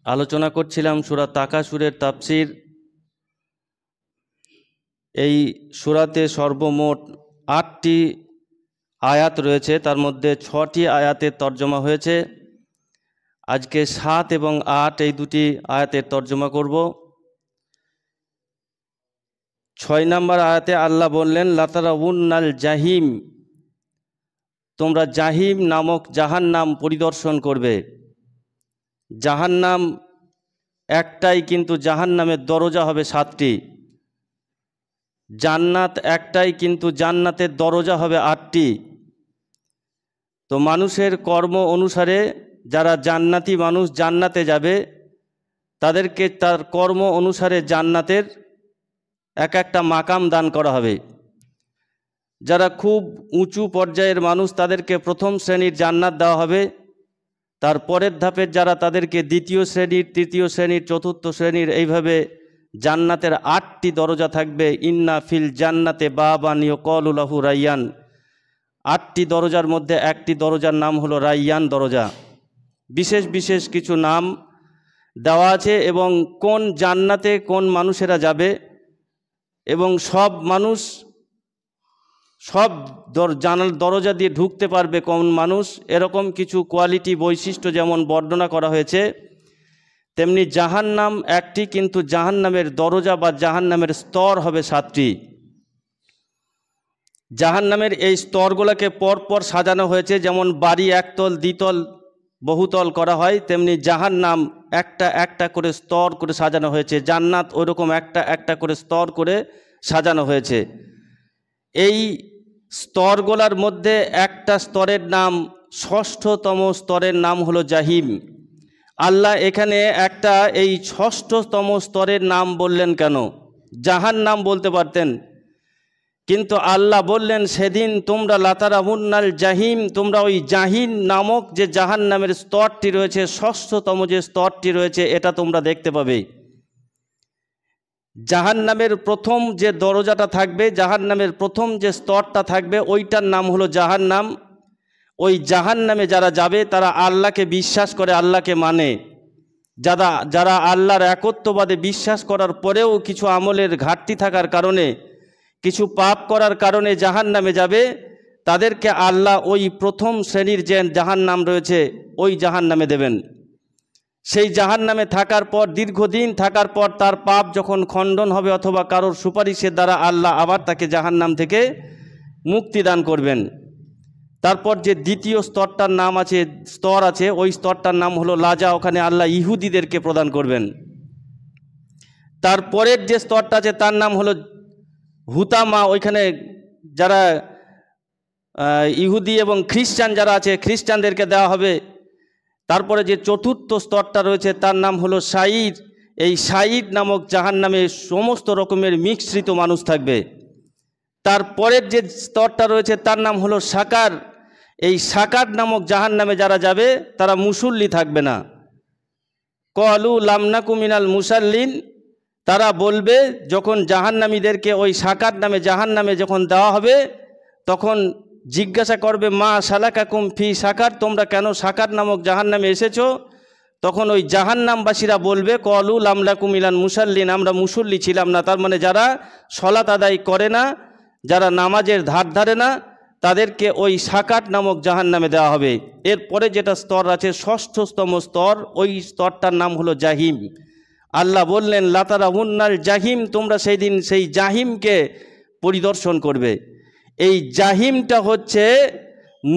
আলোচনা করছিলাম সূরা তাকাসুরের তাফসির। এই সূরাতে সর্বমোট ৮টি আয়াত রয়েছে, তার মধ্যে ৬টি আয়াতের তর্জমা হয়েছে। আজকে ৭ এবং ৮ এই দুটি আয়াতের তর্জমা করব। ৬ নম্বর আয়াতে আল্লাহ বললেন, লাতারাউন্নাল জাহিম, তোমরা জাহিম নামক জাহান্নাম পরিদর্শন করবে। জাহান্নাম একটাই, কিন্তু জাহান্নামের দরজা হবে ৭টি। জান্নাত একটাই, কিন্তু জান্নাতের দরজা হবে ৮টি। তো মানুষের কর্ম অনুসারে যারা জান্নাতি মানুষ জান্নাতে যাবে, তাদেরকে তার কর্ম অনুসারে জান্নাতের এক একটা মাকাম দান করা হবে। যারা খুব উঁচু পর্যায়ের মানুষ তাদেরকে প্রথম শ্রেণীর জান্নাত দেওয়া হবে। তার পরের ধাপের যারা, তাদেরকে দ্বিতীয় শ্রেণীর, তৃতীয় শ্রেণীর, চতুর্থ শ্রেণীর, এইভাবে জান্নাতের ৮টি দরজা থাকবে। ইন্না ফিল জান্নাতে বাবান ইউকালু লাহু রাইয়ান, ৮টি দরজার মধ্যে একটি দরজার নাম হলো রাইয়ান দরজা। বিশেষ বিশেষ কিছু নাম দেওয়া আছে এবং কোন জান্নাতে কোন মানুষেরা যাবে, এবং সব মানুষ সব দরজা দিয়ে ঢুকতে পারবে কোন মানুষ, এরকম কিছু কোয়ালিটি বৈশিষ্ট্য যেমন বর্ণনা করা হয়েছে, তেমনি জাহান্নাম একটি, কিন্তু জাহান্নামের দরজা বা জাহান্নামের স্তর হবে 7টি। জাহান্নামের এই স্তরগুলোকে পরপর সাজানো হয়েছে। যেমন বাড়ি একতল দ্বিতল বহুতল করা হয়, তেমনি জাহান্নাম একটা একটা করে স্তর করে সাজানো হয়েছে। জান্নাত ওইরকম একটা একটা করে স্তর করে সাজানো হয়েছে। এই স্তরগুলোর মধ্যে একটা স্তরের নাম, ৬ষ্ঠতম স্তরের নাম হলো জাহিম। আল্লাহ এখানে একটা এই ৬ষ্ঠতম স্তরের নাম বললেন কেন? জাহান্নাম বলতে পারতেন, কিন্তু আল্লাহ বললেন সেদিন তোমরা লাতারাউন্নাল জাহিম, তোমরা ওই জাহিম নামক যে জাহান্নামের স্তরটি রয়েছে, ৬ষ্ঠতম যে স্তরটি রয়েছে, এটা তোমরা দেখতে পাবে। জাহান্নামের প্রথম যে দরজাটা থাকবে, জাহান্নামের প্রথম যে স্তরটা থাকবে, ওইটার নাম হলো জাহান্নাম। ওই জাহান্নামে যারা যাবে তারা আল্লাহকে বিশ্বাস করে, আল্লাহকে মানে। যারা আল্লাহর একত্ববাদে বিশ্বাস করার পরেও কিছু আমলের ঘাটতি থাকার কারণে, কিছু পাপ করার কারণে জাহান্নামে যাবে, তাদেরকে আল্লাহ ওই প্রথম শ্রেণীর যে জাহান্নাম রয়েছে ওই জাহান্নামে দেবেন। সেই জাহান্নামে থাকার পর, দীর্ঘদিন থাকার পর, তার পাপ যখন খণ্ডন হবে অথবা কারোর সুপারিশের দ্বারা আল্লাহ আবার তাকে জাহান্নাম থেকে মুক্তি দান করবেন। তারপর যে দ্বিতীয় স্তর আছে, ওই স্তরটার নাম হলো লাজা, ওখানে আল্লাহ ইহুদিদেরকে প্রদান করবেন। তারপরের যে স্তরটা আছে তার নাম হলো হুতামা, ওইখানে যারা ইহুদি এবং খ্রিস্টান যারা আছে, খ্রিস্টানদেরকে দেওয়া হবে। তারপরে যে চতুর্থ স্তরটা রয়েছে তার নাম হলো সাঈর। এই সাঈর নামক জাহান্নামে সমস্ত রকমের মিশ্রিত মানুষ থাকবে। তারপরের যে স্তরটা রয়েছে তার নাম হলো সাকার। এই সাকার নামক জাহান্নামে যারা যাবে তারা মুসল্লি থাকবে না। ক্বালু লাম নাকু মিনাল মুসাল্লিন, তারা বলবে যখন জাহান্নামীদেরকে ওই সাকার নামে জাহান্নামে যখন দেওয়া হবে, তখন জিজ্ঞাসা করবে, মা সালাকাকুম ফি সাকার, তোমরা কেন সাকার নামক জাহান্নামে এসেছো? তখন ওই জাহান্নামবাসীরা বলবে, ক্বালু লাম নাকু মিনাল মুসাল্লিন, আমরা মুসল্লি ছিলাম না। তার মানে যারা সলাত আদায় করে না, যারা নামাজের ধার ধারে না, তাদেরকে ওই সাকার নামক জাহান্নামে দেওয়া হবে। এরপরে যেটা স্তর আছে, ৬ষ্ঠতম স্তর, ওই স্তরটার নাম হলো জাহিম। আল্লাহ বললেন, লাতারাউন্নাল জাহিম, তোমরা সেই দিন সেই জাহিমকে পরিদর্শন করবে। এই জাহিমটা হচ্ছে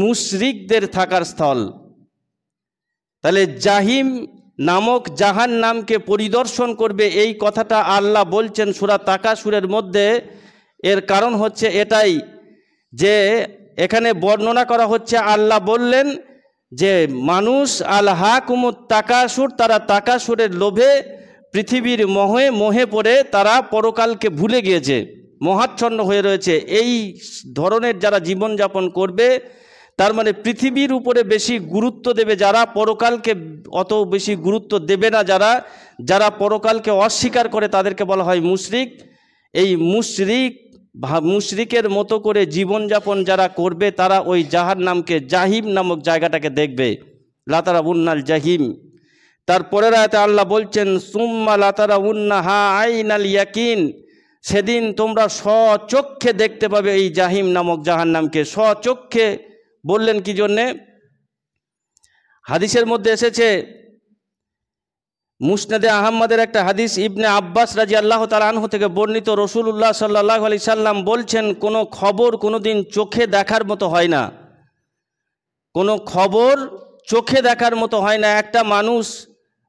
মুশরিকদের থাকার স্থল। তাহলে জাহিম নামক জাহান্নামকে পরিদর্শন করবে, এই কথাটা আল্লাহ বলছেন সূরা তাকাসুরের মধ্যে। এর কারণ হচ্ছে এটাই যে এখানে বর্ণনা করা হচ্ছে, আল্লাহ বললেন যে মানুষ আলহাকুমুত তাকাসুর, তারা তাকাসুরের লোভে, পৃথিবীর মোহে পড়ে তারা পরকালকে ভুলে গিয়েছে, মহাচ্ছন্ন হয়ে রয়েছে। এই ধরনের যারা জীবনযাপন করবে, তার মানে পৃথিবীর উপরে বেশি গুরুত্ব দেবে যারা, পরকালকে অত বেশি গুরুত্ব দেবে না যারা পরকালকে অস্বীকার করে, তাদেরকে বলা হয় মুশরিক। এই মুশরিকের মতো করে জীবনযাপন যারা করবে, তারা ওই জাহান্নামকে, জাহিম নামক জায়গাটাকে দেখবে, লাতারাউন্নাল জাহিম। তারপরের আয়াতে আল্লাহ বলছেন সুম্মা লাতারাউন্নাহা আইনাল ইয়াকিন, সেদিন তোমরা স্বচক্ষে দেখতে পাবে এই জাহিম নামক জাহান্নামকে। স্বচক্ষে বললেন কি জন্যে? হাদিসের মধ্যে এসেছে, মুসনাদে আহমদের একটা হাদিস, ইবনে আব্বাস রাদিয়াল্লাহু তাআলা আনহু থেকে বর্ণিত, রাসূলুল্লাহ সাল্লাল্লাহু আলাইহি সাল্লাম বলছেন, কোনো খবর কোনোদিন চোখে দেখার মতো হয় না। কোনো খবর চোখে দেখার মতো হয় না। একটা মানুষ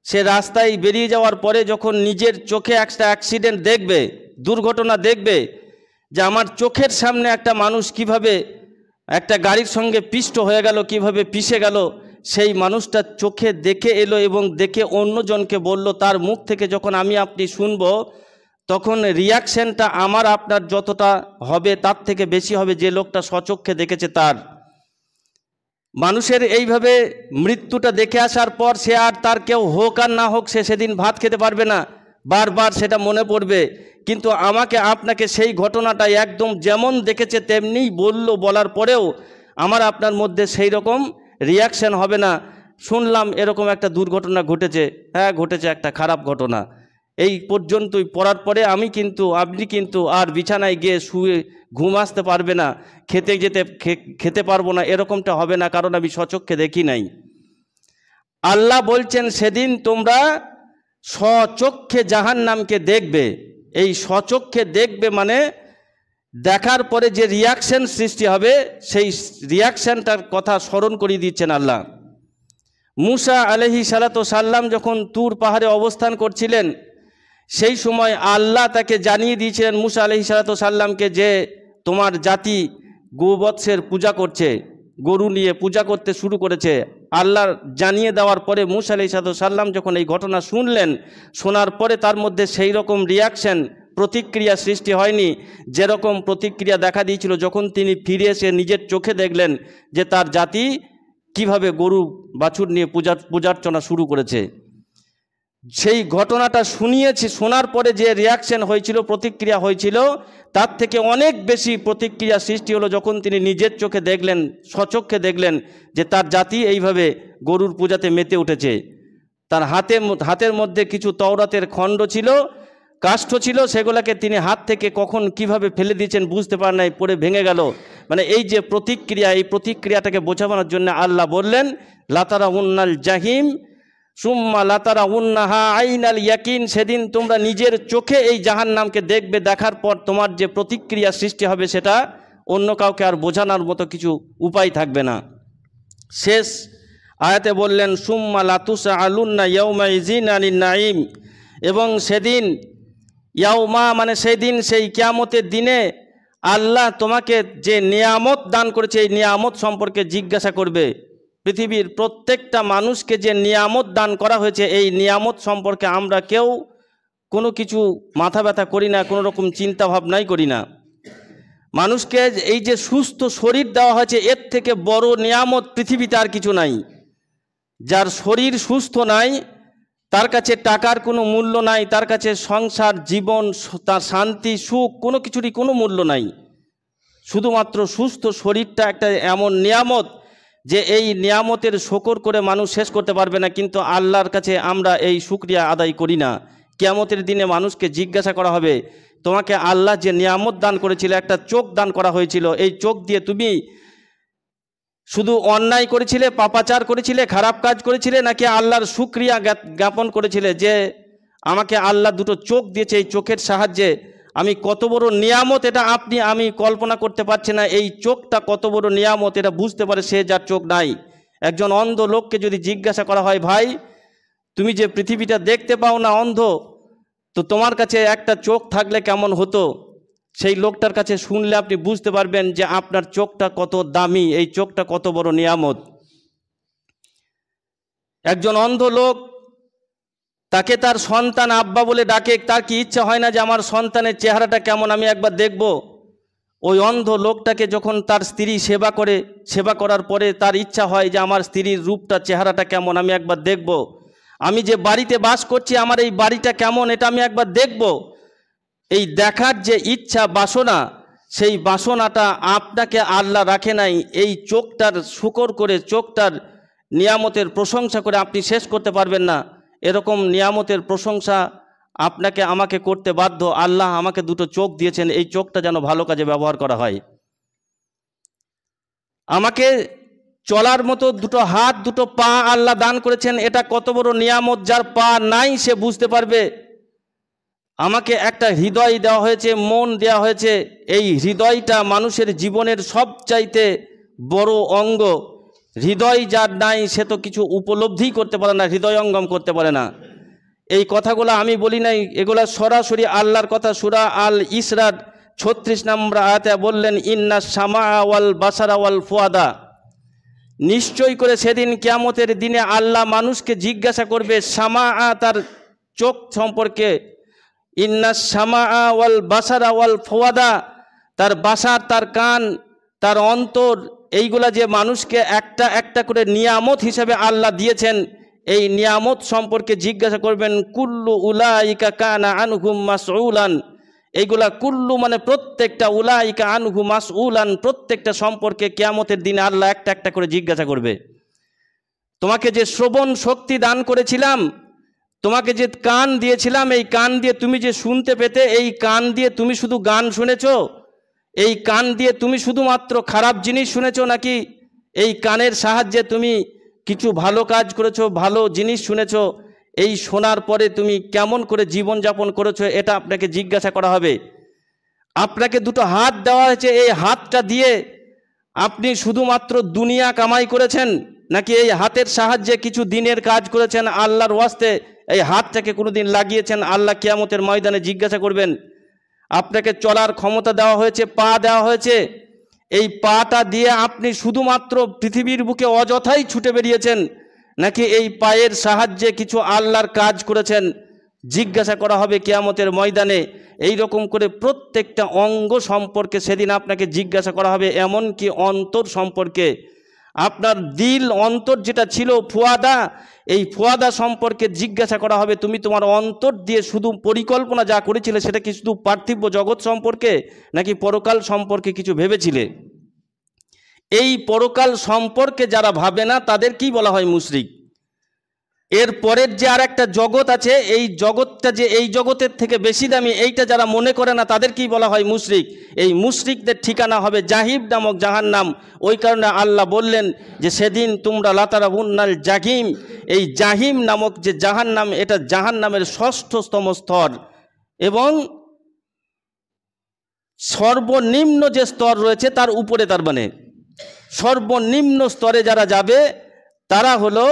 সে রাস্তায় বেরিয়ে যাওয়ার পরে যখন নিজের চোখে একটা অ্যাক্সিডেন্ট দেখবে, দুর্ঘটনা দেখবে, যে আমার চোখের সামনে একটা মানুষ কিভাবে একটা গাড়ির সঙ্গে পিষ্ট হয়ে গেল, কিভাবে পিষে গেল, সেই মানুষটা চোখে দেখে এলো এবং দেখে অন্যজনকে বলল, তার মুখ থেকে যখন আমি আপনি শুনব, তখন রিয়াকশনটা আমার আপনার যতটা হবে তার থেকে বেশি হবে যে লোকটা স্বচক্ষে দেখেছে তার। মানুষের এইভাবে মৃত্যুটা দেখে আসার পর সে আর তার কেউ হোক আর না হোক, সে সেদিন ভাত খেতে পারবে না, বারবার সেটা মনে পড়বে। কিন্তু আমাকে আপনাকে সেই ঘটনাটা একদম যেমন দেখেছে তেমনিই বলার পরেও আমার আপনার মধ্যে সেই রকম রিয়াকশন হবে না। শুনলাম এরকম একটা দুর্ঘটনা ঘটেছে, হ্যাঁ ঘটেছে, একটা খারাপ ঘটনা, এই পর্যন্তই, পড়ার পরে আপনি কিন্তু আর বিছানায় গিয়ে শুয়ে ঘুম আসতে পারবে না, খেতে পারবো না, এরকমটা হবে না, কারণ আমি স্বচক্ষে দেখি নাই। আল্লাহ বলছেন সেদিন তোমরা স্বচক্ষে জাহান্নামকে দেখবে। এই স্বচক্ষে দেখবে মানে দেখার পরে যে রিয়াকশন সৃষ্টি হবে, সেই রিয়াকশনটার কথা স্মরণ করিয়ে দিচ্ছেন আল্লাহ। মুসা আলাইহিস সালাতু সাল্লাম যখন তুর পাহাড়ে অবস্থান করছিলেন, সেই সময় আল্লাহ তাকে জানিয়ে দিয়েছিলেন মুসা আলাইহিস সালাতু সাল্লামকে, যে তোমার জাতি গোবৎসের পূজা করছে, গরু নিয়ে পূজা করতে শুরু করেছে। আল্লাহ জানিয়ে দেওয়ার পরে মুসা আলাইহিস সালাতু সাল্লাম যখন এই ঘটনা শুনলেন, শোনার পরে তার মধ্যে সেই রকম রিয়াকশন, প্রতিক্রিয়া সৃষ্টি হয়নি যেরকম প্রতিক্রিয়া দেখা দিয়েছিল যখন তিনি ফিরে এসে নিজের চোখে দেখলেন যে তার জাতি কিভাবে গরু বাছুর নিয়ে পূজার্চনা শুরু করেছে। সেই ঘটনাটা শোনার পরে যে রিয়াকশন হয়েছিল, প্রতিক্রিয়া হয়েছিল, তার থেকে অনেক বেশি প্রতিক্রিয়া সৃষ্টি হলো যখন তিনি নিজের চোখে দেখলেন, স্বচক্ষে দেখলেন যে তার জাতি এইভাবে গরুর পূজাতে মেতে উঠেছে। তার হাতের মধ্যে কিছু তওরাতের খণ্ড ছিল, কাষ্ঠ ছিল, সেগুলোকে তিনি হাত থেকে কখন কিভাবে ফেলে দিয়েছেন বুঝতে পারেন নাই, পড়ে ভেঙে গেল। মানে এই যে প্রতিক্রিয়া, এই প্রতিক্রিয়াটাকে বোঝানোর জন্য আল্লাহ বললেন লাতারাউন্নাল জাহিম সুম্মা লাতারাউন্নাহা আইনাল ইয়াকিন, সেদিন তোমরা নিজের চোখে এই জাহান্নামকে দেখবে, দেখার পর তোমার যে প্রতিক্রিয়া সৃষ্টি হবে সেটা অন্য কাউকে আর বোঝানোর মতো কিছু উপায় থাকবে না। শেষ আয়াতে বললেন সুম্মা লাতুসআলুন্না ইয়াউমাইযিন আনিন নাঈম, এবং সেদিন, ইয়াউমা মানে সেদিন, সেই কিয়ামতের দিনে আল্লাহ তোমাকে যে নিয়ামত দান করেছে এই নিয়ামত সম্পর্কে জিজ্ঞাসা করবে। পৃথিবীর প্রত্যেকটা মানুষকে যে নিয়ামত দান করা হয়েছে, এই নিয়ামত সম্পর্কে আমরা কেউ কোনো কিছু মাথা ব্যথা করি না, কোনো রকম চিন্তা ভাবনাই করি না। মানুষকে এই যে সুস্থ শরীর দেওয়া হয়েছে, এর থেকে বড় নিয়ামত পৃথিবীতে আর কিছু নাই। যার শরীর সুস্থ নাই তার কাছে টাকার কোনো মূল্য নাই, তার কাছে সংসার, জীবন, তার শান্তি, সুখ কোনো কিছুরই কোনো মূল্য নাই। শুধুমাত্র সুস্থ শরীরটা একটা এমন নিয়ামত যে এই নিয়ামতের শকর করে মানুষ শেষ করতে পারবে না, কিন্তু আল্লাহর কাছে আমরা এই শুকরিয়া আদায় করি না। কিয়ামতের দিনে মানুষকে জিজ্ঞাসা করা হবে, তোমাকে আল্লাহ যে নিয়ামত দান করেছিল, একটা চোখ দান করা হয়েছিল, এই চোখ দিয়ে তুমি শুধু অন্যায় করেছিলে, পাপাচার করেছিলে, খারাপ কাজ করেছিলে, নাকি আল্লাহর শুকরিয়া জ্ঞাপন করেছিলে যে আমাকে আল্লাহ দুটো চোখ দিয়েছে, এই চোখের সাহায্যে আমি কত বড় নিয়ামত এটা আমি কল্পনা করতে পারছি না। এই চোখটা কত বড় নিয়ামত এটা বুঝতে পারে সে যার চোখ নাই। একজন অন্ধ লোককে যদি জিজ্ঞাসা করা হয়, ভাই তুমি যে পৃথিবীটা দেখতে পাও না, অন্ধ, তো তোমার কাছে একটা চোখ থাকলে কেমন হতো, সেই লোকটার কাছে শুনলে আপনি বুঝতে পারবেন যে আপনার চোখটা কত দামি, এই চোখটা কত বড় নিয়ামত। একজন অন্ধ লোক, তাকে তার সন্তান আব্বা বলে ডাকে, তার কি ইচ্ছা হয় না যে আমার সন্তানের চেহারাটা কেমন আমি একবার দেখব? ওই অন্ধ লোকটাকে যখন তার স্ত্রী সেবা করার পরে তার ইচ্ছা হয় যে আমার স্ত্রীর রূপটা, চেহারাটা কেমন আমি একবার দেখব। আমি যে বাড়িতে বাস করছি আমার এই বাড়িটা কেমন এটা আমি একবার দেখব। এই দেখার যে ইচ্ছা, বাসনা, সেই বাসনাটা আপনাকে আল্লাহ রাখে নাই। এই চোখটার শুকর করে, চোখটার নিয়ামতের প্রশংসা করে আপনি শেষ করতে পারবেন না। এরকম নিয়ামতের প্রশংসা আপনাকে আমাকে করতে বাধ্য। আল্লাহ আমাকে দুটো চোখ দিয়েছেন, এই চোখটা যেন ভালো কাজে ব্যবহার করা হয়। আমাকে চলার মতো দুটো হাত দুটো পা আল্লাহ দান করেছেন, এটা কত বড় নিয়ামত। যার পা নাই সে বুঝতে পারবে। আমাকে একটা হৃদয় দেওয়া হয়েছে, মন দেওয়া হয়েছে। এই হৃদয়টা মানুষের জীবনের সবচাইতে বড় অঙ্গ। হৃদয় যার নাই সে তো কিছু উপলব্ধি করতে পারে না, হৃদয়ঙ্গম করতে পারে না। এই কথাগুলো আমি বলি নাই, এগুলা সরাসরি আল্লাহর কথা। সূরা আল ইসরার 36 নম্বর আয়াতে বললেন, ইন্না সামা ওয়াল বাসারা ওয়াল ফুয়াদা। নিশ্চয় করে সেদিন কিয়ামতের দিনে আল্লাহ মানুষকে জিজ্ঞাসা করবে সামা, তার চোখ সম্পর্কে, ইন্না সামা ওয়াল বাসারা ওয়াল ফুয়াদা, তার বাসার, তার কান, তার অন্তর, এইগুলা যে মানুষকে একটা একটা করে নিয়ামত হিসেবে আল্লাহ দিয়েছেন, এই নিয়ামত সম্পর্কে জিজ্ঞাসা করবেন। কুল্লু উলাইকা কানা আনহুম মাসউলান। এইগুলা কুল্লু মানে প্রত্যেকটা, উলাইকা আনহু মাসউলান, প্রত্যেকটা সম্পর্কে কিয়ামতের দিনে আল্লাহ একটা একটা করে জিজ্ঞাসা করবে। তোমাকে যে শ্রবণ শক্তি দান করেছিলাম, তোমাকে যে কান দিয়েছিলাম, এই কান দিয়ে তুমি যে শুনতে পেতে, এই কান দিয়ে তুমি শুধু গান শুনেছো? এই কান দিয়ে তুমি শুধুমাত্র খারাপ জিনিস শুনেছো, নাকি এই কানের সাহায্যে তুমি কিছু ভালো কাজ করেছো, ভালো জিনিস শুনেছো? এই শোনার পরে তুমি কেমন করে জীবনযাপন করেছো, এটা আপনাকে জিজ্ঞাসা করা হবে। আপনাকে দুটো হাত দেওয়া হয়েছে, এই হাতটা দিয়ে আপনি শুধুমাত্র দুনিয়া কামাই করেছেন, নাকি এই হাতের সাহায্যে কিছু দিনের কাজ করেছেন আল্লাহর ওয়াস্তে? এই হাতটাকে কোনোদিন লাগিয়েছেন? আল্লাহ কিয়ামতের ময়দানে জিজ্ঞাসা করবেন। আপনাকে চলার ক্ষমতা দেওয়া হয়েছে, পা দেওয়া হয়েছে, এই পাটা দিয়ে আপনি শুধুমাত্র পৃথিবীর বুকে অযথাই ছুটে বেরিয়েছেন, নাকি এই পায়ের সাহায্যে কিছু আল্লাহর কাজ করেছেন? জিজ্ঞাসা করা হবে কিয়ামতের ময়দানে। এই রকম করে প্রত্যেকটা অঙ্গ সম্পর্কে সেদিন আপনাকে জিজ্ঞাসা করা হবে, এমনকি অন্তর সম্পর্কে। আপনার দিল, অন্তর যেটা ছিল ফুয়াদা, এই ফুয়াদা সম্পর্কে জিজ্ঞাসা করা হবে। তুমি তোমার অন্তর দিয়ে শুধু পরিকল্পনা যা করেছিলে, সেটা কি শুধু পার্থিব জগৎ সম্পর্কে, নাকি পরকাল সম্পর্কে কিছু ভেবেছিলে? এই পরকাল সম্পর্কে যারা ভাবে না তাদেরকেই বলা হয় মুশরিক। এর পরের যে আর একটা জগৎ আছে, এই জগৎটা যে এই জগতের থেকে বেশি দামি, এইটা যারা মনে করে না তাদেরকেই বলা হয় মুশরিক। এই মুশরিকদের ঠিকানা হবে জাহিম নামক জাহান্নাম। ওই কারণে আল্লাহ বললেন যে সেদিন তোমরা লাতারাবুন্নাল জাহিম, এই জাহিম নামক যে জাহান্নাম, এটা জাহান্নামের 6ষ্ঠতম স্তর, এবং সর্বনিম্ন যে স্তর রয়েছে তার উপরে, তার মানে সর্বনিম্ন স্তরে যারা যাবে তারা হলো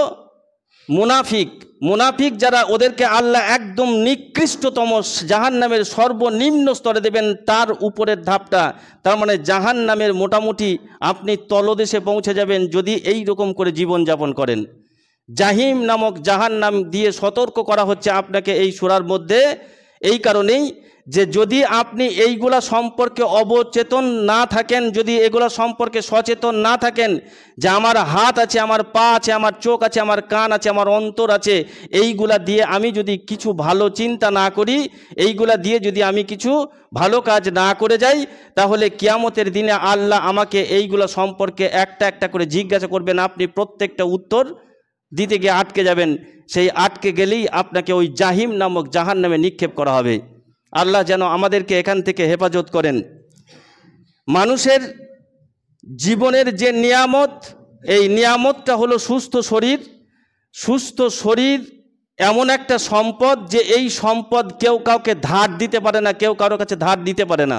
মুনাফিক। মুনাফিক যারা, ওদেরকে আল্লাহ একদম নিকৃষ্টতম জাহান্নামের সর্বনিম্ন স্তরে দেবেন, তার উপরের ধাপটা। তার মানে জাহান্নামের মোটামুটি আপনি তলদেশে পৌঁছে যাবেন যদি এই রকম করে জীবনযাপন করেন। জাহিম নামক জাহান্নাম দিয়ে সতর্ক করা হচ্ছে আপনাকে এই সূরার মধ্যে। এই কারণেই যে যদি আপনি এইগুলা সম্পর্কে অবচেতন না থাকেন, যদি এগুলা সম্পর্কে সচেতন না থাকেন, যে আমার হাত আছে, আমার পা আছে, আমার চোখ আছে, আমার কান আছে, আমার অন্তর আছে, এইগুলা দিয়ে আমি যদি কিছু ভালো চিন্তা না করি, এইগুলা দিয়ে যদি আমি কিছু ভালো কাজ না করে যাই, তাহলে কিয়ামতের দিনে আল্লাহ আমাকে এইগুলা সম্পর্কে একটা একটা করে জিজ্ঞাসা করবেন। আপনি প্রত্যেকটা উত্তর দিতে গিয়ে আটকে যাবেন। সেই আটকে গেলেই আপনাকে ওই জাহিম নামক জাহান্নামে নিক্ষেপ করা হবে। আল্লাহ যেন আমাদেরকে এখান থেকে হেফাজত করেন। মানুষের জীবনের যে নিয়ামত, এই নিয়ামতটা হলো সুস্থ শরীর। সুস্থ শরীর এমন একটা সম্পদ যে এই সম্পদ কেউ কাউকে ধার দিতে পারে না, কেউ কারো কাছে ধার দিতে পারে না।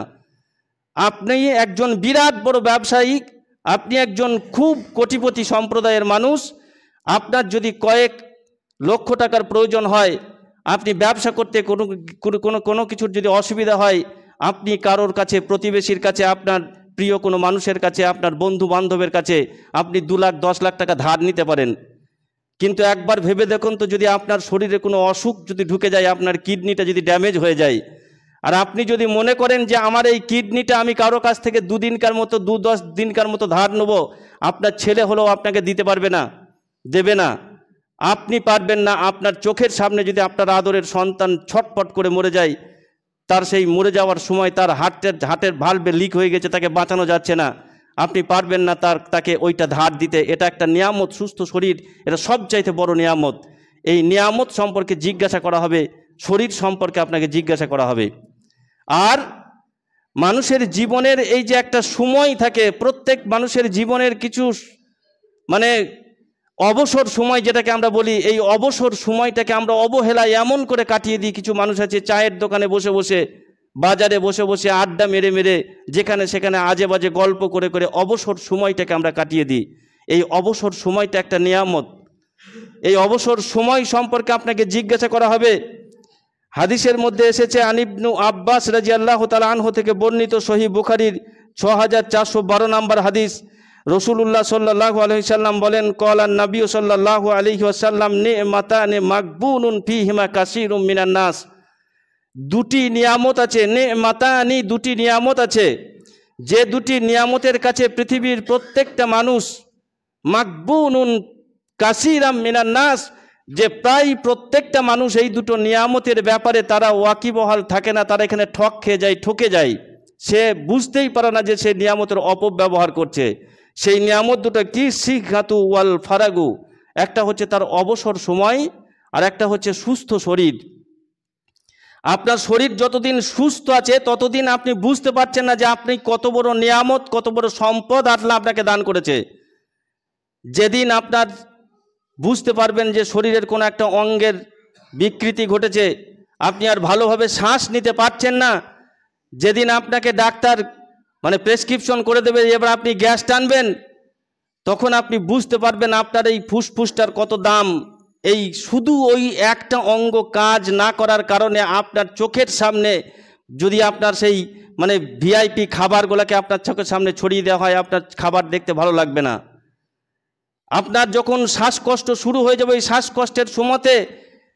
আপনি একজন বিরাট বড় ব্যবসায়ী, আপনি একজন খুব কোটিপতি সম্প্রদায়ের মানুষ, আপনার যদি কয়েক লক্ষ টাকার প্রয়োজন হয়, আপনি ব্যবসা করতে কোনো কিছুর যদি অসুবিধা হয়, আপনি কারোর কাছে, প্রতিবেশীর কাছে, আপনার প্রিয় কোনো মানুষের কাছে, আপনার বন্ধু বান্ধবের কাছে আপনি 2 লাখ 10 লাখ টাকা ধার নিতে পারেন। কিন্তু একবার ভেবে দেখুন তো, যদি আপনার শরীরে কোনো অসুখ যদি ঢুকে যায়, আপনার কিডনিটা যদি ড্যামেজ হয়ে যায়, আর আপনি যদি মনে করেন যে আমার এই কিডনিটা আমি কারো কাছ থেকে 2 দিনকার মতো, 10 দিনকার মতো ধার নেব, আপনার ছেলে হলেও আপনাকে দিতে পারবে না, দেবে না। আপনি পারবেন না। আপনার চোখের সামনে যদি আপনার আদরের সন্তান ছটপট করে মরে যায়, তার সেই মরে যাওয়ার সময় তার হার্টের ভালভে লিক হয়ে গেছে, তাকে বাঁচানো যাচ্ছে না, আপনি পারবেন না তাকে ওইটা ধার দিতে। এটা একটা নিয়ামত, সুস্থ শরীর, এটা সবচাইতে বড় নিয়ামত। এই নিয়ামত সম্পর্কে জিজ্ঞাসা করা হবে, শরীর সম্পর্কে আপনাকে জিজ্ঞাসা করা হবে। আর মানুষের জীবনের এই যে একটা সময় থাকে, প্রত্যেক মানুষের জীবনের কিছু মানে অবসর সময় যেটাকে আমরা বলি, এই অবসর সময়টাকে আমরা অবহেলায় এমন করে কাটিয়ে দিই। কিছু মানুষ আছে চায়ের দোকানে বসে বসে, বাজারে বসে বসে আড্ডা মেরে মেরে, যেখানে সেখানে আজে বাজে গল্প করে করে অবসর সময়টাকে আমরা কাটিয়ে দিই। এই অবসর সময়টা একটা নিয়ামত। এই অবসর সময় সম্পর্কে আপনাকে জিজ্ঞাসা করা হবে। হাদিসের মধ্যে এসেছে, আনিবনু আব্বাস রাদিয়াল্লাহু তাআলা আনহু থেকে বর্ণিত, সহিহ বুখারীর 6412 নম্বর হাদিস। রাসূলুল্লাহ সাল্লাল্লাহু আলাইহি সাল্লাম বলেন, ক্বালান নবী সাল্লাল্লাহু আলাইহি ওয়াসাল্লাম, নি'মাতানি মাকবুনুন ফীহিমা কাসীরুম মিনান নাস। দুটি নিয়ামত আছে, নি'মাতানি, দুটি নিয়ামত আছে, যে দুটি নিয়ামতের কাছে পৃথিবীর প্রত্যেকটা মানুষ, মাকবুনুন কাসীরাম মিনান নাস, যে প্রায় প্রত্যেকটা মানুষ এই দুটো নিয়ামতের ব্যাপারে তারা ওয়াকিবহাল থাকে না, তারা এখানে ঠক খেয়ে যায়, ঠকে যায়। সে বুঝতেই পারে না যে সে নিয়ামতের অপব্যবহার করছে। সেই নিয়ামত দুটো কি? সিঘাতু ওয়াল ফারাগু। একটা হচ্ছে তার অবসর সময়, আর একটা হচ্ছে সুস্থ শরীর। আপনার শরীর যতদিন সুস্থ আছে ততদিন আপনি বুঝতে পারছেন না যে আপনি কত বড় নিয়ামত, কত বড় সম্পদ আল্লাহ আপনাকে দান করেছে। যেদিন আপনার বুঝতে পারবেন যে শরীরের কোনো একটা অঙ্গের বিকৃতি ঘটেছে, আপনি আর ভালোভাবে শ্বাস নিতে পারছেন না, যেদিন আপনাকে ডাক্তার প্রেসক্রিপশন করে দেবে এবার আপনি গ্যাস টানবেন, তখন আপনি বুঝতে পারবেন আপনার এই ফুসফুসটার কত দাম। এই শুধু ওই একটা অঙ্গ কাজ না করার কারণে আপনার চোখের সামনে যদি আপনার সেই ভিআইপি খাবারগুলোকে আপনার চোখের সামনে ছড়িয়ে দেওয়া হয়, আপনার খাবার দেখতে ভালো লাগবে না। আপনার যখন শ্বাসকষ্ট শুরু হয়ে যাবে, ওই শ্বাসকষ্টের সময়তে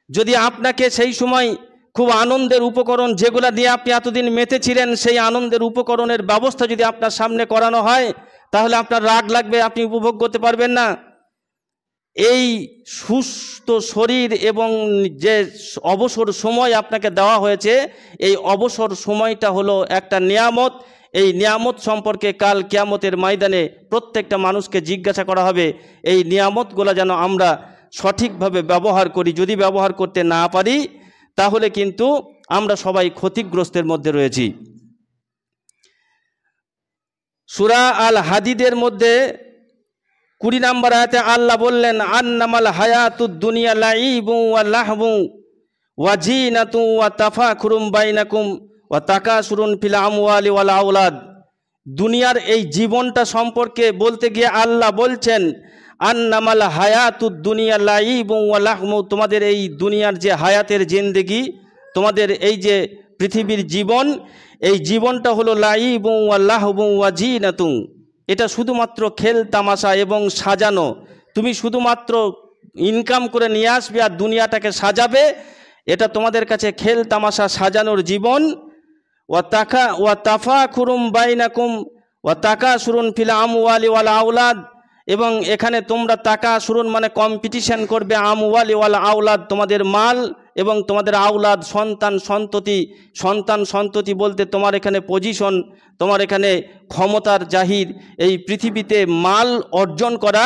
যদি আপনাকে সেই সময় খুব আনন্দের উপকরণ যেগুলো দিয়ে আপনি এতদিন মেতেছিলেন, সেই আনন্দের উপকরণের ব্যবস্থা যদি আপনার সামনে করানো হয়, তাহলে আপনার রাগ লাগবে, আপনি উপভোগ করতে পারবেন না। এই সুস্থ শরীর এবং যে অবসর সময় আপনাকে দেওয়া হয়েছে, এই অবসর সময়টা হলো একটা নিয়ামত। এই নিয়ামত সম্পর্কে কাল কিয়ামতের ময়দানে প্রত্যেকটা মানুষকে জিজ্ঞাসা করা হবে। এই নিয়ামতগুলো যেন আমরা সঠিকভাবে ব্যবহার করি। যদি ব্যবহার করতে না পারি তাহলে কিন্তু আমরা সবাই ক্ষতিগ্রস্তের মধ্যে রয়েছি। সূরা আল হাদিদের মধ্যে 20 নম্বর আয়াতে আল্লাহ বললেন, আন্নামাল হায়াতুদ দুনিয়া লাইবু ওয়া লাহবু ওয়া জিনাতু ওয়া তাফাখুরুম বাইনাকুম ওয়া তাকাসুরুন ফিল আমওয়ালি ওয়াল আওলাদ। দুনিয়ার এই জীবনটা সম্পর্কে বলতে গিয়ে আল্লাহ বলছেন, আন্নামাল হায়াতুদ দুনিয়া লাইবু ওয়া লাহবু, তোমাদের এই দুনিয়ার যে হায়াতের জিন্দেগি, তোমাদের এই যে পৃথিবীর জীবন, এই জীবনটা হলো লাইবু ওয়া লাহবু ওয়া জিনাতু। এটা শুধুমাত্র খেল তামাশা এবং সাজানো। তুমি শুধুমাত্র ইনকাম করে নিয়ে আসবে আর দুনিয়াটাকে সাজাবে, এটা তোমাদের কাছে খেল তামাশা সাজানোর জীবন। ওয়া তাফাখুরুম বাইনাকুম ওয়া তাকাসুরুন ফিল আমওয়ালি ওয়াল আওলাদ, এবং এখানে তোমরা তাকাসুরুন কম্পিটিশন করবে, আমওয়ালি ওয়াল আওলাদ, তোমাদের মাল এবং তোমাদের আওলাদ, সন্তান সন্ততি। সন্তান সন্ততি বলতে তোমার এখানে পজিশন, তোমার এখানে ক্ষমতার জাহির, এই পৃথিবীতে মাল অর্জন করা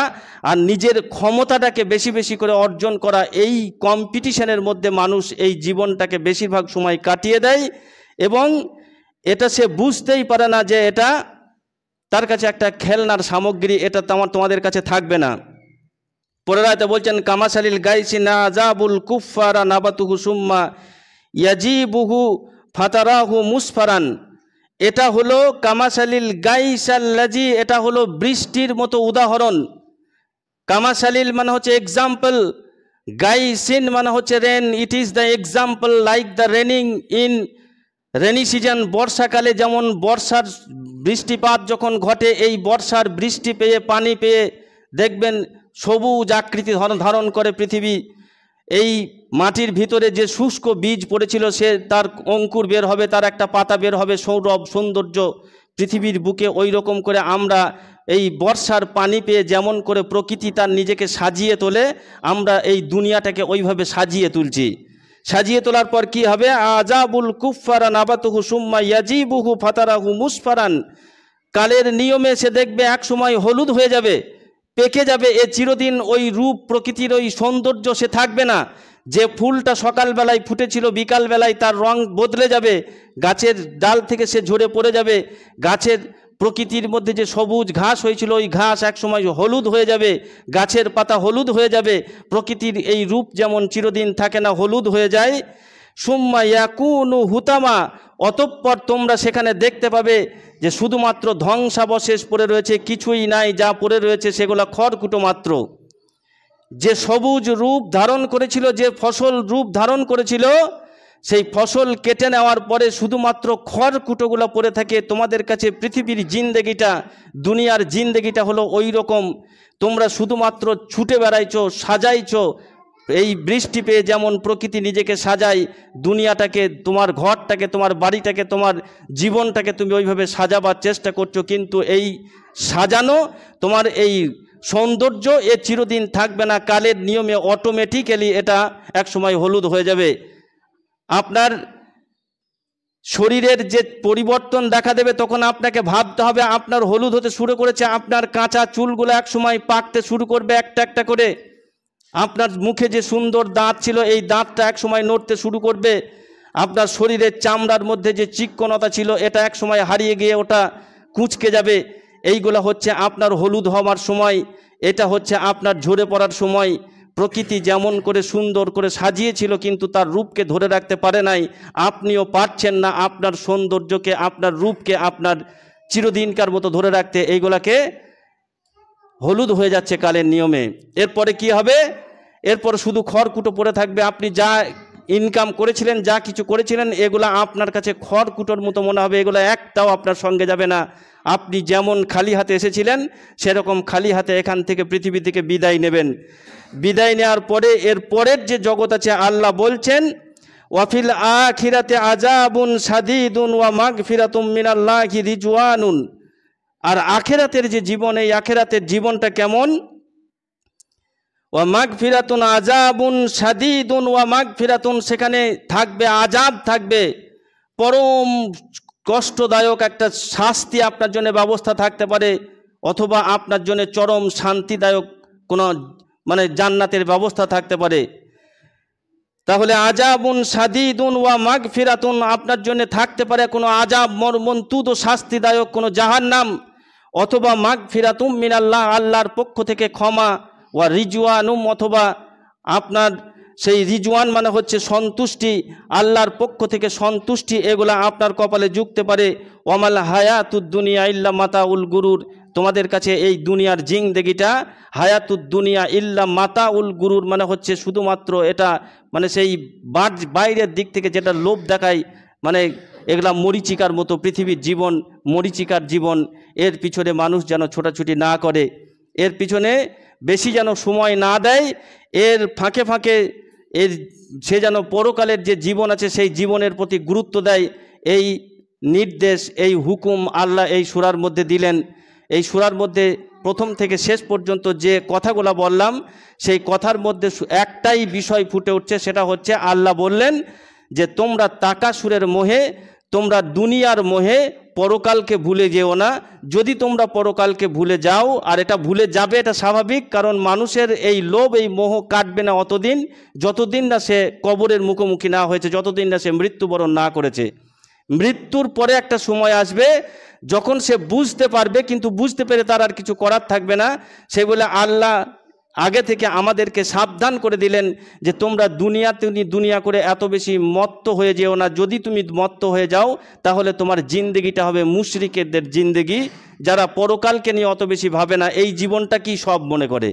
আর নিজের ক্ষমতাটাকে বেশি বেশি করে অর্জন করা, এই কম্পিটিশনের মধ্যে মানুষ এই জীবনটাকে বেশিরভাগ সময় কাটিয়ে দেয় এবং এটা সে বুঝতেই পারে না যে এটা তার কাছে একটা খেলনার সামগ্রী, এটা তোমাদের কাছে থাকবে না। পরের আয়াতে বলছেন, কামাসালিল গাইসি নাযাবুল কুফফারা নাবাতুহু সুম্মা ইয়াজিবুহু ফাতারাহু মুসফারান। এটা হলো কামাসালিল গাইসাল্লাজি, এটা হলো বৃষ্টির মতো উদাহরণ। কামাসালিল হচ্ছে এক্সাম্পল, গাইসিন হচ্ছে rain. It is the example like the raining in rainy season. বর্ষাকালে যেমন বর্ষার বৃষ্টিপাত যখন ঘটে, এই বর্ষার বৃষ্টি পেয়ে পানি পেয়ে দেখবেন সবুজ আকৃতি ধারণ করে পৃথিবী। এই মাটির ভিতরে যে শুষ্ক বীজ পড়েছিল সে তার অঙ্কুর বের হবে, তার একটা পাতা বের হবে, সৌরভ সৌন্দর্য পৃথিবীর বুকে। ওই রকম করে আমরা এই বর্ষার পানি পেয়ে যেমন করে প্রকৃতি তার নিজেকে সাজিয়ে তোলে, আমরা এই দুনিয়াটাকে ওইভাবে সাজিয়ে তুলছি। সাজিয়ে তোলার পর কি হবে? আযাবুল কুফফারা নাবাতুহু সুম্মা ইয়াজিবুহু ফাতারাহু মুসফারান। কালের নিয়মে সে দেখবে এক সময় হলুদ হয়ে যাবে, পেকে যাবে, এ চিরদিন ওই রূপ প্রকৃতির ওই সৌন্দর্য সে থাকবে না। যে ফুলটা সকালবেলায় ফুটেছিল বিকালবেলায় তার রং বদলে যাবে, গাছের ডাল থেকে সে ঝরে পড়ে যাবে, গাছের প্রকৃতির মধ্যে যে সবুজ ঘাস হয়েছিল ওই ঘাস একসময় হলুদ হয়ে যাবে, গাছের পাতা হলুদ হয়ে যাবে। প্রকৃতির এই রূপ যেমন চিরদিন থাকে না, হলুদ হয়ে যায়। সুম্মা ইয়াকুনু হুতামা, অতঃপর তোমরা সেখানে দেখতে পাবে যে শুধুমাত্র ধ্বংসাবশেষ পড়ে রয়েছে, কিছুই নাই, যা পড়ে রয়েছে সেগুলো খড়কুটো মাত্র। যে সবুজ রূপ ধারণ করেছিল, যে ফসল রূপ ধারণ করেছিল, সেই ফসল কেটে নেওয়ার পরে শুধুমাত্র খড়কুটোগুলো পড়ে থাকে। তোমাদের কাছে পৃথিবীর জিন্দেগিটা, দুনিয়ার জিন্দেগিটা হলো ওই রকম। তোমরা শুধুমাত্র ছুটে বেড়াইছো, সাজাইছো। এই বৃষ্টি পেয়ে যেমন প্রকৃতি নিজেকে সাজায়, দুনিয়াটাকে, তোমার ঘরটাকে, তোমার বাড়িটাকে, তোমার জীবনটাকে তুমি ওইভাবে সাজাবার চেষ্টা করছো, কিন্তু এই সাজানো তোমার এই সৌন্দর্য এ চিরদিন থাকবে না। কালের নিয়মে অটোমেটিক্যালি এটা একসময় হলুদ হয়ে যাবে। আপনার শরীরের যে পরিবর্তন দেখা দেবে, তখন আপনাকে ভাবতে হবে আপনার হলুদ হতে শুরু করেছে, আপনার কাঁচা চুলগুলো একসময় পাকতে শুরু করবে একটা একটা করে। আপনার মুখে যে সুন্দর দাঁত ছিল এই দাঁতটা একসময় নড়তে শুরু করবে। আপনার শরীরের চামড়ার মধ্যে যে চিকনতা ছিল এটা একসময় হারিয়ে গিয়ে ওটা কুঁচকে যাবে। এইগুলো হচ্ছে আপনার হলুদ হওয়ার সময়, এটা হচ্ছে আপনার ঝরে পড়ার সময়। প্রকৃতি যেমন করে সুন্দর করে সাজিয়েছিল কিন্তু তার রূপকে ধরে রাখতে পারে নাই, আপনিও পারছেন না আপনার সৌন্দর্যকে, আপনার রূপকে, আপনার চিরদিনকার মতো ধরে রাখতে। এইগুলাকে হলুদ হয়ে যাচ্ছে কালের নিয়মে। এরপরে কি হবে? এরপর শুধু খড়কুটো পড়ে থাকবে। আপনি যা ইনকাম করেছিলেন, যা কিছু করেছিলেন, এগুলা আপনার কাছে খড়কুটোর মতো মনে হবে, এগুলো একটাও আপনার সঙ্গে যাবে না। আপনি যেমন খালি হাতে এসেছিলেন সেরকম খালি হাতে এখান থেকে পৃথিবী থেকে বিদায় নেবেন। বিদায় নেওয়ার পরে এর পরের যে জগৎ আছে, আল্লাহ বলছেন ওয়াফিল আখিরাতে আযাবুন শাদীদুন ওয়া মাগফিরাতুম মিনাল্লাহি রিজওয়ানুন। আর আখিরাতের যে জীবন, এই আখিরাতের জীবনটা কেমন? ওয়া মাগফিরাতুন আযাবুন শাদীদুন ওয়া মাগফিরাতুন, সেখানে থাকবে আযাব, থাকবে পরম কষ্টদায়ক একটা শাস্তি আপনার জন্য ব্যবস্থা থাকতে পারে, অথবা আপনার জন্য চরম শান্তিদায়ক কোনো জান্নাতের ব্যবস্থা থাকতে পারে। তাহলে আযাবুন শাদীদুন ওয়া মাগফিরাতুন, আপনার জন্য থাকতে পারে কোনো আযাব, মর্মন্তুদ ও শাস্তিদায়ক কোনো জাহান্নাম, অথবা মাগফিরাতুম মিনাল্লাহ, আল্লাহর পক্ষ থেকে ক্ষমা, ওয়া রিজওয়ানুম, অথবা আপনার সেই রিজওয়ান মানে হচ্ছে সন্তুষ্টি, আল্লাহর পক্ষ থেকে সন্তুষ্টি, এগুলা আপনার কপালে জুগতে পারে। ওয়ামাল হায়াতুদ দুনিয়া ইল্লা মাতাউল গুরুর, তোমাদের কাছে এই দুনিয়ার জিন্দেগিটা হায়াতুদ দুনিয়া ইল্লা মাতাউল গুরুর মানে হচ্ছে শুধুমাত্র এটা সেই বাইরের দিক থেকে যেটা লোভ দেখায়, এগুলা মরিচিকার মতো। পৃথিবীর জীবন মরিচিকার জীবন, এর পিছনে মানুষ যেন ছোটাছুটি না করে, এর পিছনে বেশি যেন সময় না দেয়, এর ফাঁকে ফাঁকে সে যেন পরকালের যে জীবন আছে সেই জীবনের প্রতি গুরুত্ব দেয়। এই নির্দেশ, এই হুকুম আল্লাহ এই সূরার মধ্যে দিলেন। এই সূরার মধ্যে প্রথম থেকে শেষ পর্যন্ত যে কথাগুলো বললাম, সেই কথার মধ্যে একটাই বিষয় ফুটে উঠছে, সেটা হচ্ছে আল্লাহ বললেন যে তোমরা তাকাসুরের মোহে, তোমরা দুনিয়ার মোহে পরকালকে ভুলে যেও না। যদি তোমরা পরকালকে ভুলে যাও, আর এটা ভুলে যাবে, এটা স্বাভাবিক, কারণ মানুষের এই লোভ, এই মোহ কাটবে না অতদিন যতদিন না সে কবরের মুখোমুখি না হয়েছে, যতদিন না সে মৃত্যুবরণ না করেছে। মৃত্যুর পরে একটা সময় আসবে যখন সে বুঝতে পারবে, কিন্তু বুঝতে পেরে তার আর কিছু করার থাকবে না। সে বলে আল্লাহ আগে থেকে আমাদেরকে সাবধান করে দিলেন যে তোমরা দুনিয়া করে এত বেশি মত্ত হয়ে যেও না। যদি তুমি মত্ত হয়ে যাও তাহলে তোমার জিন্দেগিটা হবে মুশরিকদের জিন্দেগি, যারা পরকালকে নিয়ে অত বেশি ভাবে না, এই জীবনটা কি সব মনে করে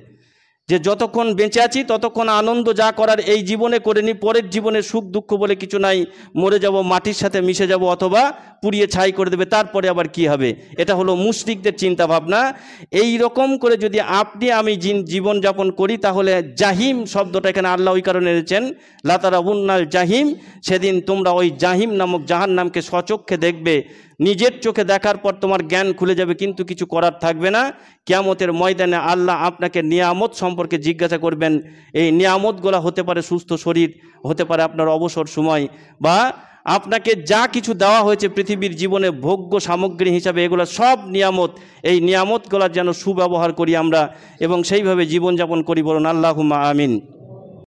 যে যতক্ষণ বেঁচে আছি ততক্ষণ আনন্দ যা করার এই জীবনে করে নি, পরের জীবনে সুখ দুঃখ বলে কিছু নাই, মরে যাব, মাটির সাথে মিশে যাব, অথবা পুড়িয়ে ছাই করে দেবে, তারপরে আবার কি হবে। এটা হলো মুশরিকদের চিন্তা ভাবনা। এই রকম করে যদি আপনি আমি জীবন যাপন করি তাহলে জাহিম শব্দটা এখানে আল্লাহ ওই কারণে এনেছেন, লাতারাবুন্নাল জাহিম, সেদিন তোমরা ওই জাহিম নামক জাহান্নামকে স্বচক্ষে দেখবে। নিজের চোখে দেখার পর তোমার জ্ঞান খুলে যাবে, কিন্তু কিছু করার থাকবে না। কিয়ামতের ময়দানে আল্লাহ আপনাকে নিয়ামত সম্পর্কে জিজ্ঞাসা করবেন। এই নিয়ামতগুলো হতে পারে সুস্থ শরীর, হতে পারে আপনার অবসর সময়, বা আপনাকে যা কিছু দেওয়া হয়েছে পৃথিবীর জীবনে ভোগ্য সামগ্রী হিসাবে, এগুলো সব নিয়ামত। এই নিয়ামতগুলোর যেন সুব্যবহার করি আমরা এবং সেইভাবে জীবনযাপন করি। বলুন আল্লাহুম্মা আমিন।